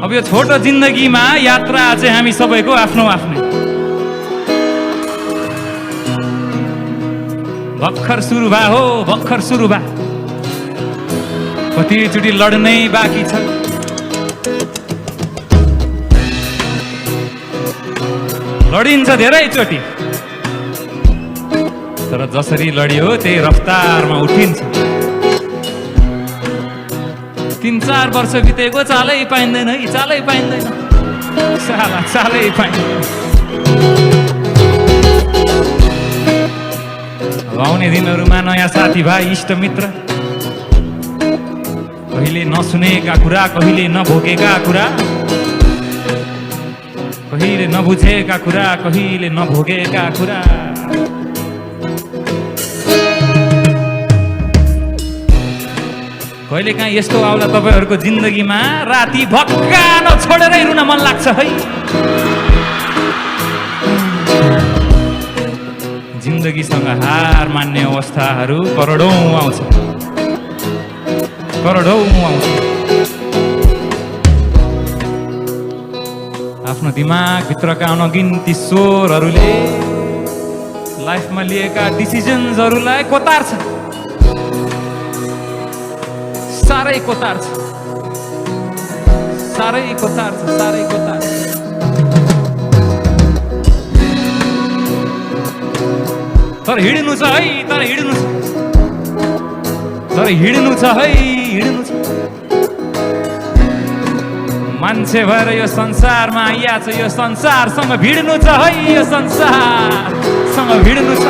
अब यो छोटो जिन्दगीमा यात्रा चाहिँ हामी सबैको आफ्नो आफ्नै। भर्खर सुरु भा हो, भर्खर सुरु भा, कतिचोटि लड्नै बाँकी छ। लडिन्छ धेरैचोटि, तर जसरी लडियो त्यही रफ्तारमा उठिन्छ। 3-4 वर्ष बितेको चालै पाइँदैन है, चालै पाइँदैन, साला चालै पाइँदैन। आउने दिनहरूमा नयाँ साथीभाइ इष्टमित्र, कहिले नसुनेका कुरा, कहिले नभोगेका कुरा, कहिले नबुझेका कुरा, कहिले नभोगेका कुरा। कहिले काहीँ यस्तो आउला तपाईँहरूको जिन्दगीमा, राति भक्कान छोडेरै रुन मन लाग्छ है। जिन्दगीसँग हार मान्ने अवस्थाहरू करोडौं आउँछ, करोडौं आउँछ। आफ्नो दिमागभित्रका अनगिन्ती स्वरहरूले लाइफमा लिएका डिसिजन्सहरूलाई कोतार्छ, साह्रै कोतार्छ, साह्रै कोतार्छ, साह्रै कोतार्छ। तर हिँड्नु छ है, तर हिँड्नु छ, तर हिँड्नु छ है, हिँड्नु छ। मान्छे भएर यो संसारमा आइया छ, यो संसारसँग भिड्नु छ है, यो संसारसँग भिड्नु छ।